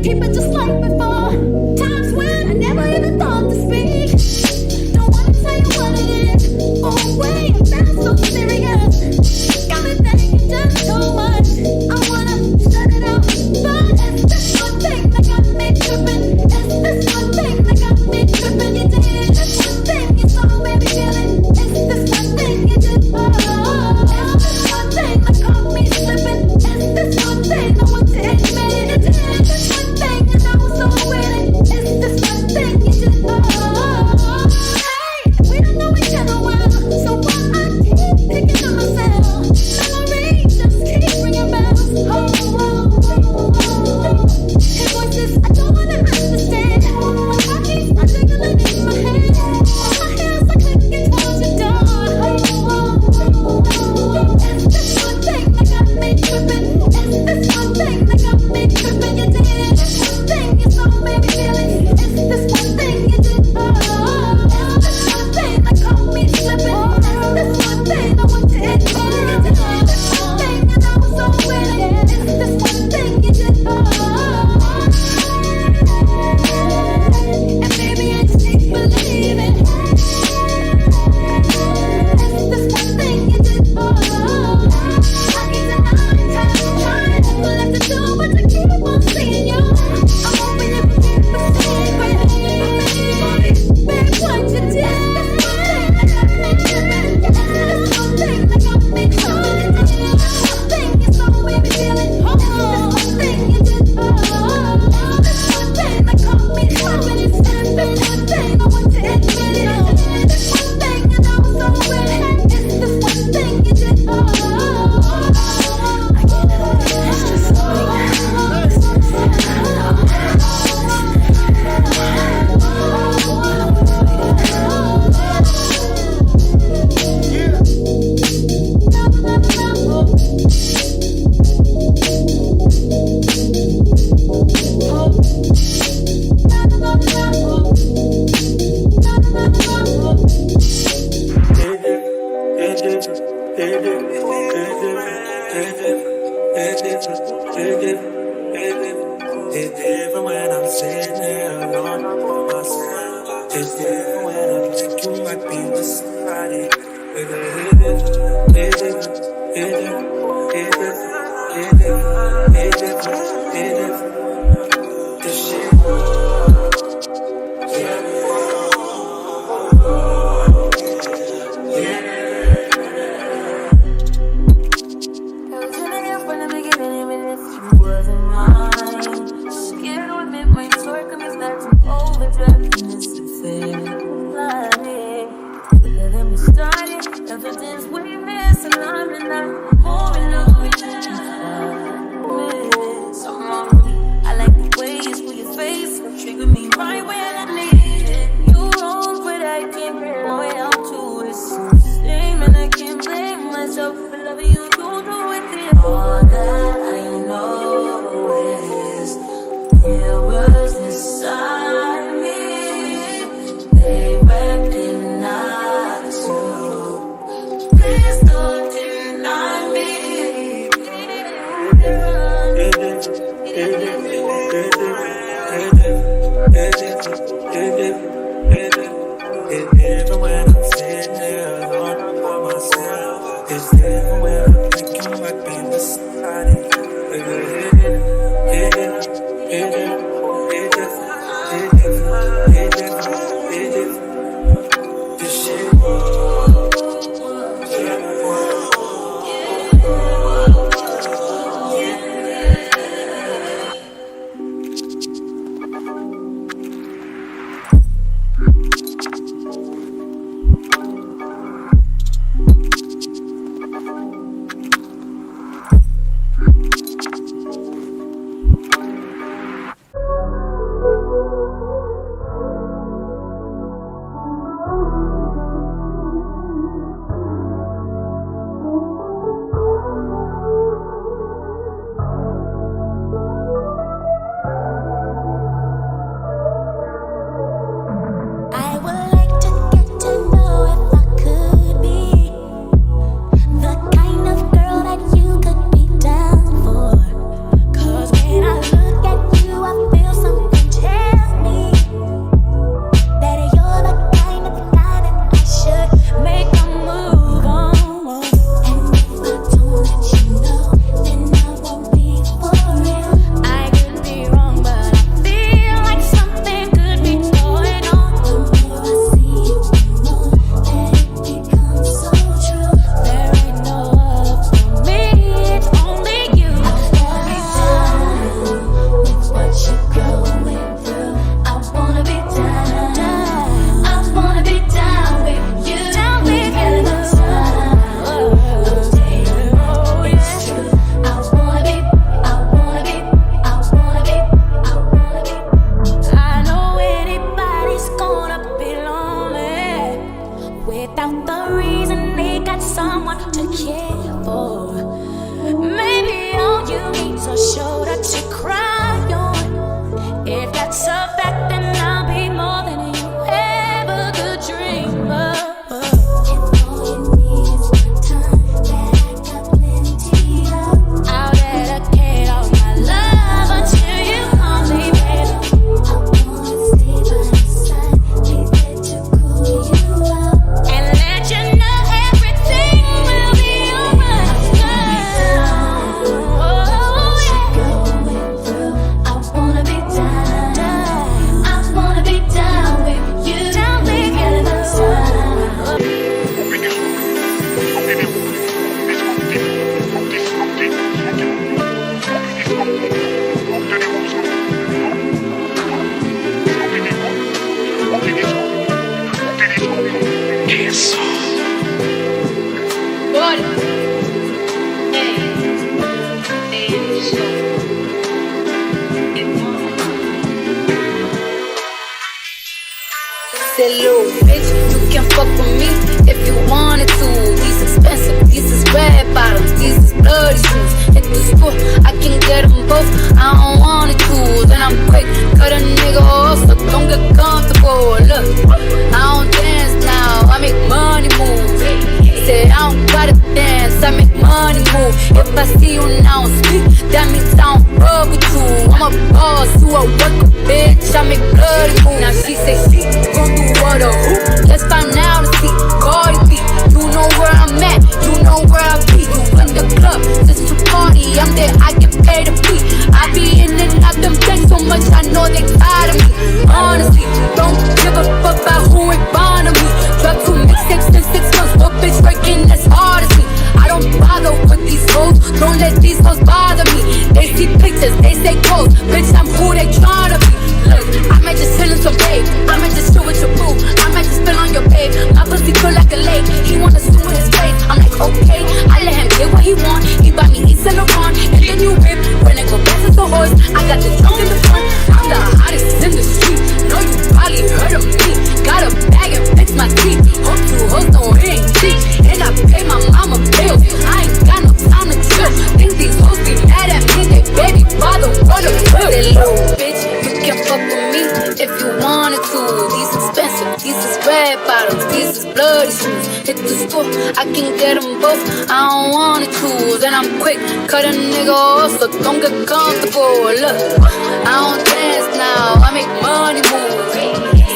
keep it just like before. Times when I never even thought to speak. Don't wanna tell you what it is. Oh wait, that's so serious. Got me thinking just too much. I wanna shut it out, but it's this one thing that got me tripping. It's this one thing that got me tripping. You did this one thing, you saw baby feeling. It's this one thing you did. It's this one thing that caught me slipping. It's this one thing I want to admit it. It's this one thing and I was so with it. It's this one thing you did. Hey, we don't know each other well, so why I keep thinking of myself. Memories just keep ringing bells. Hey, voices I don't wanna understand. My heart keeps jiggling in my head. My hands are clicking towards the door. It's this one thing that got me tripping. It's this one thing that got me tripping. You did this one thing, you saw baby feeling. It's this one thing you did. It's this one thing that caught me slipping. It's this one thing I want to admit. It's this one thing and I was so with it. It's this one thing you did. And baby I just keep believing. It's this one thing you did. I keep denying time, trying to left to do, but I keep on seeing you. I'm hoping you can keep the secret. Babe, what you did? This one thing that got me tripping. This one thing you saw baby feeling. This one thing you did. This one thing that caught me slipping. It's this one thing I want to admit it. This one thing and I was so with it. It's this one thing you did. I can't help it. It's just It's different when I'm sitting there alone by myself. It's different when I'm thinking you might be with somebody. This shit. Evidence we miss, and I'm more in love with you. I like the way you pull your face, trigger me right when I need it. You wrong, but I can't get my way out to it. It's the same, and I can't blame myself for loving you. You do it. All that I know is there was inside me. They recognize you. Please don't deny me. It's different when I'm sitting there alone by myself. It's different when I'm thinking you might be with somebody. This shit. said, little bitch, you can fuck with me if you wanted to. These expensive, these is red bottoms, these is bloody shoes. Hit the school, I can get them both, I don't wanna choose. And I'm quick, cut a nigga off, so don't get comfortable. Look, I don't dance now, I make money move. Say I don't gotta dance, I make money move. If I see you now speak, that means I don't rub with you. I'm a boss, you a worker, bitch, I make bloody move. Now she say she gon' do what or who? Let's find out and see. Cardi B, you know where I'm at, you know where I be. You in the club, just to party, I'm there, I get paid to be. I be in and out them things so much, I know they tired of me. Honestly, don't give a fuck about who ain't fond of me. Drop 2 mixtapes in 6 months, what bitch working as hard as me? I don't bother with these hoes, don't let these hoes bother me. They see pictures, they say clothes, bitch I'm who they tryna be. Look, I might just chill in some babe, I might just chill with your boo, I might just spill on your babe. My pussy feel like a lake, he wanna swim with his face. I'm like okay, I let him get what he want. He buy me East and Laurent, and then you whip. When it go back to the horse, I got the trunk in the front. I'm the hottest in the street, know you probably heard of me. Got a bag and fix my teeth, hope you hoes don't hit cheap. And I pay my mama bills, I ain't got no time to chill. Think these hoes be mad at me, they baby father wanna kill. That little bitch, you can fuck with me if you wanted to. These expensive, these is red bottoms, these is bloody shoes. Hit the store, I can get them both, I don't wanna choose. And I'm quick, cut a nigga off, so don't get comfortable. Look, I don't dance now, I make money move.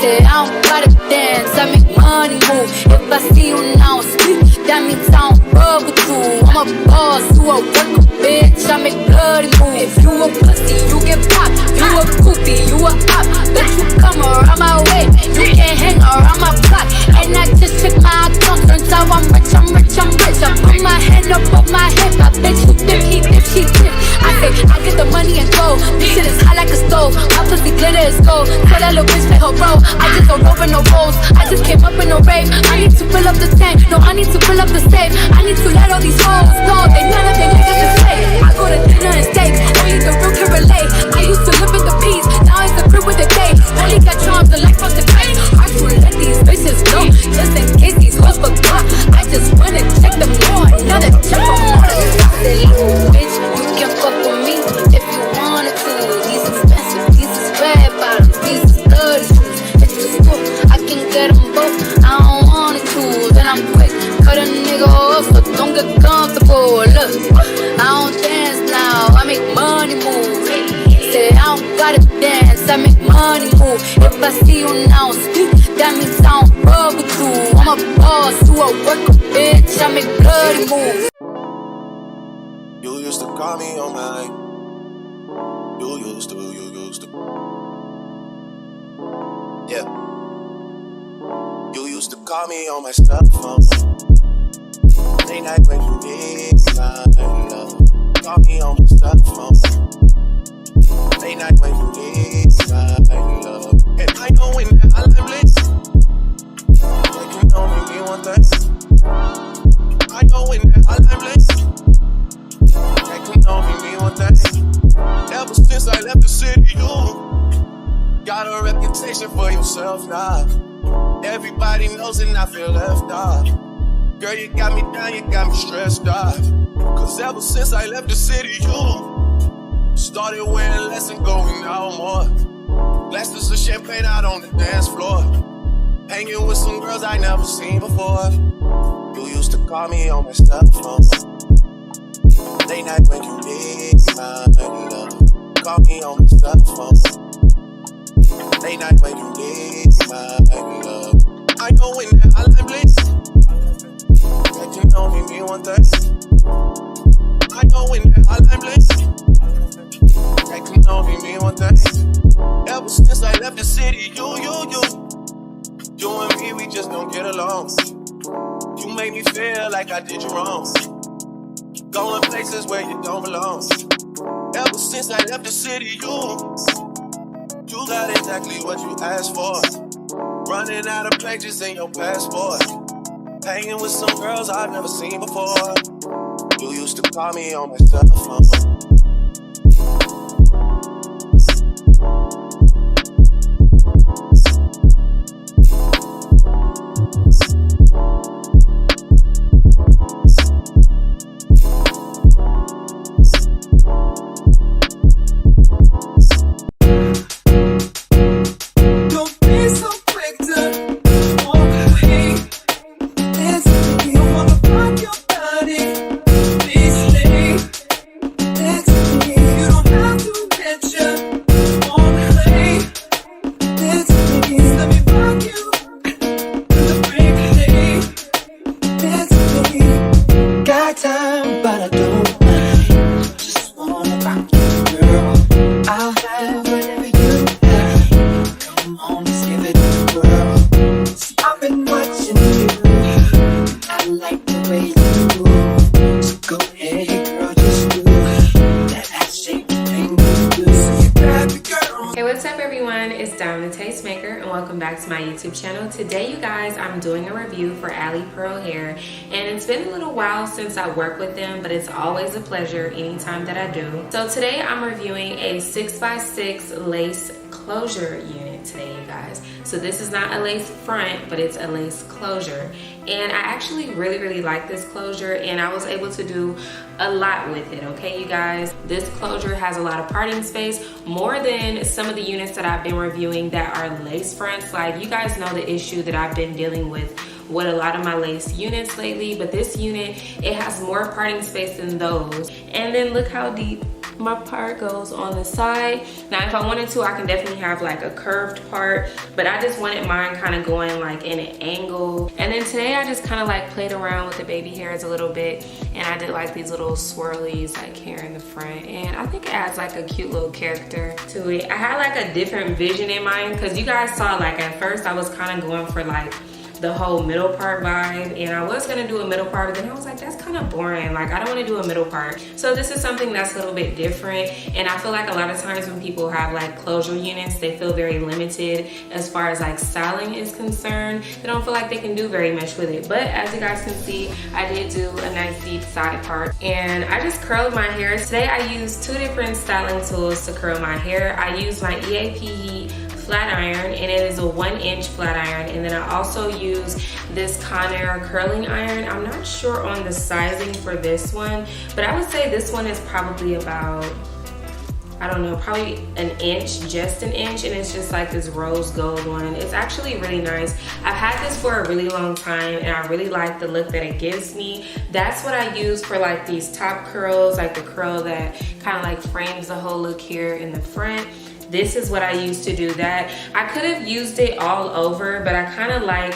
Say I don't gotta dance, I make money move. If I see you now speak, that means I don't rub with you. I'm a boss, you a worker, bitch, I make bloody move. If you a pussy, you get popped, you a goofy, you a op. Bitch, you come around my way, you can't hang around my block. And I just check my account, turns out I'm rich, I'm rich, I'm rich. I put my hand up my hip, I bet you dip, he dip, she dip. I say, I get the money and go, this shit is hot like a stove. My pussy glitter is gold, tell that little bitch play her role. I just don't roll with no rolls, I just came up in a rave. I need to fill up the tank, no, I need to fill up the safe. I need to let all these hoes know they none of their niggas is fake. I go to dinner and steak, only the real can relate. I used to live in the peace, now it's the crib with the day. Only got charms, the life of the face. I should let these bitches know, just in case these hoes forgot. I just wanna check them more, another check for more than that. Little bitch, you can fuck with me if you wanted to. These expensive, these is red bottoms, these is bloody shoes. Hit the school, I can get them both, I don't wanna choose. And I'm quick, cut a nigga off, so don't get comfortable. Look, I don't dance now, I make money move. Say I don't gotta dance, I make money move. If I see you now speak, that means I don't rub with you. I'm a boss, you a worker, bitch, I make bloody moves. You used to call me on my line. You used to. Yeah. You used to call me on my cell phone. Late night when you need my love. Call me on my cell phone. Late night when you need my love. And I know when I'm lit, like you know me one thing. I know when I'm lit, like you know me one thing. Ever since I left the city, you got a reputation for yourself now. Everybody knows and I feel left out. Girl, you got me down, you got me stressed out. Cause ever since I left the city, you started wearing less and going out more. Glasses of champagne out on the dance floor. Hanging with some girls I never seen before. You used to call me on my cell phone. Late night when you need my love. Call me on my cell phone. Late night when you need my love. I know when I'm lit, like you know me one thing. I know when I'm lit, like you know me one thing. Ever since I left the city, you and me, we just don't get along. You make me feel like I did you wrong. Going places where you don't belong. Ever since I left the city, you got exactly what you asked for. Running out of pages in your passport. Hanging with some girls I've never seen before. You used to call me on my cell phone. everyone, it's Diamond the Tastemaker and welcome back to my YouTube channel. Today you guys, I'm doing a review for Alipearl Hair, and it's been a little while since I worked with them, but it's always a pleasure anytime that I do. So today I'm reviewing a 6x6 lace closure unit today, you guys. So this is not a lace front, but it's a lace closure, and I actually really like this closure, and I was able to do a lot with it. Okay, you guys, this closure has a lot of parting space, more than some of the units that I've been reviewing that are lace fronts. Like, you guys know the issue that I've been dealing with a lot of my lace units lately, but this unit, it has more parting space than those. And then look how deep my part goes on the side. Now if I wanted to, I can definitely have like a curved part, but I just wanted mine kind of going like in an angle. And then today I just kind of like played around with the baby hairs a little bit, and I did like these little swirlies like here in the front, and I think it adds like a cute little character to it. I had like a different vision in mind, because you guys saw, like, at first I was kind of going for like the whole middle part vibe, and I was gonna do a middle part, but then I was like, that's kind of boring. Like, I don't want to do a middle part. So this is something that's a little bit different, and I feel like a lot of times when people have like closure units, they feel very limited as far as like styling is concerned. They don't feel like they can do very much with it. But as you guys can see, I did do a nice deep side part, and I just curled my hair. Today I used two different styling tools to curl my hair. I used my EAP Heat flat iron, and it is a 1-inch flat iron, and then I also use this Conair curling iron. I'm not sure on the sizing for this one, but I would say this one is probably about, I don't know, probably an inch, just an inch, and it's just like this rose gold one. It's actually really nice. I've had this for a really long time, and I really like the look that it gives me. That's what I use for like these top curls, like the curl that kind of like frames the whole look here in the front. This is what I used to do that. I could have used it all over, but I kind of like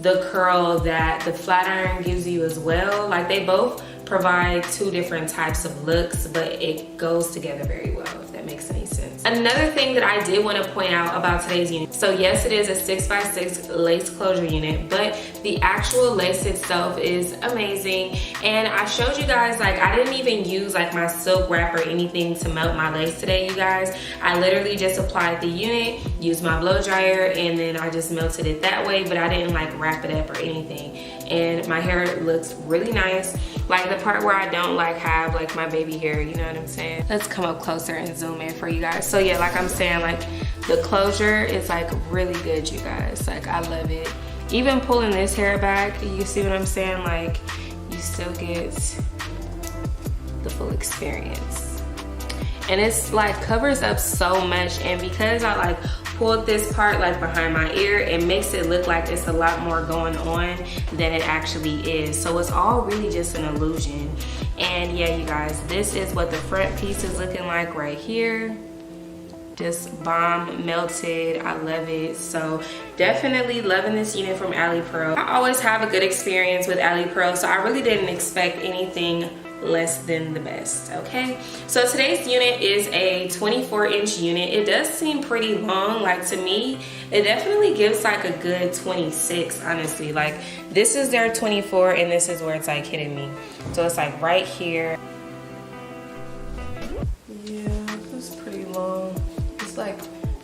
the curl that the flat iron gives you as well. Like, they both provide two different types of looks, but it goes together very well, if that makes any sense. Another thing that I did want to point out about today's unit, so yes, it is a 6x6 lace closure unit, but the actual lace itself is amazing. And I showed you guys, like, I didn't even use like my silk wrap or anything to melt my lace today, you guys. I literally just applied the unit, used my blow dryer, and then I just melted it that way, but I didn't like wrap it up or anything. And my hair looks really nice. Like, the part where I don't like have like my baby hair, you know what I'm saying? Let's come up closer and zoom in for you guys. So yeah, like I'm saying, like, the closure is like really good, you guys. Like, I love it. Even pulling this hair back, you see what I'm saying? Like, you still get the full experience. And it's like covers up so much, and because I like pulled this part like behind my ear, it makes it look like it's a lot more going on than it actually is. So it's all really just an illusion. And yeah, you guys, this is what the front piece is looking like right here. Just bomb melted. I love it. So definitely loving this unit from Alipearl. I always have a good experience with Alipearl, so I really didn't expect anything less than the best. Okay, so today's unit is a 24-inch unit. It does seem pretty long. Like, to me, it definitely gives like a good 26, honestly. Like, this is their 24, and this is where it's like hitting me. So it's like right here. Yeah, it's pretty long. It's like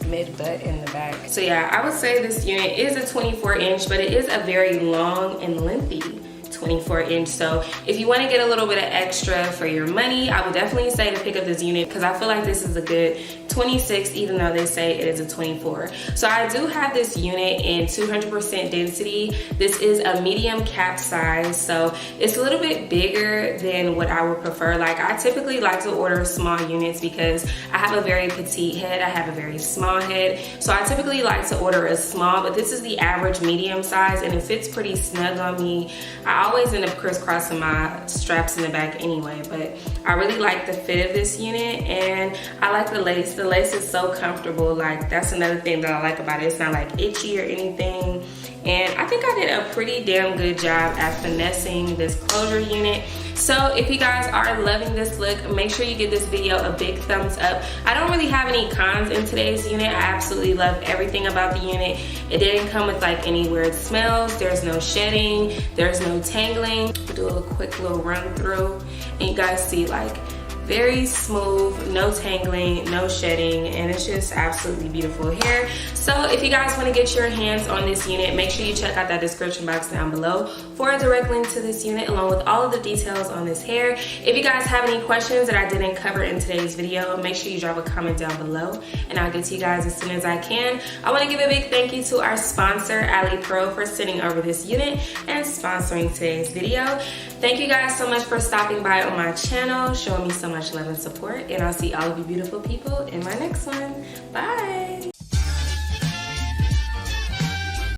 mid-butt in the back. So yeah, I would say this unit is a 24-inch, but it is a very long and lengthy 24-inch. So if you want to get a little bit of extra for your money, I would definitely say to pick up this unit, because I feel like this is a good 26, even though they say it is a 24. So I do have this unit in 200% density. This is a medium cap size, so it's a little bit bigger than what I would prefer. Like, I typically like to order small units because I have a very petite head, I have a very small head, so I typically like to order a small, but this is the average medium size, and it fits pretty snug on me. I always end up crisscrossing my straps in the back anyway, but I really like the fit of this unit, and I like the lace. The lace is so comfortable. Like, that's another thing that I like about it. It's not like itchy or anything, and I think I did a pretty damn good job at finessing this closure unit. So if you guys are loving this look, make sure you give this video a big thumbs up. I don't really have any cons in today's unit. I absolutely love everything about the unit. It didn't come with like any weird smells. There's no shedding, there's no tangling. We'll do a quick little run through, and you guys see like Very smooth, no tangling, no shedding, and it's just absolutely beautiful hair. So if you guys want to get your hands on this unit, make sure you check out that description box down below for a direct link to this unit along with all of the details on this hair. If you guys have any questions that I didn't cover in today's video, make sure you drop a comment down below and I'll get to you guys as soon as I can. I want to give a big thank you to our sponsor, Alipearl, for sending over this unit and sponsoring today's video. Thank you guys so much for stopping by on my channel, showing me so much love and support, and I'll see all of you beautiful people in my next one. Bye!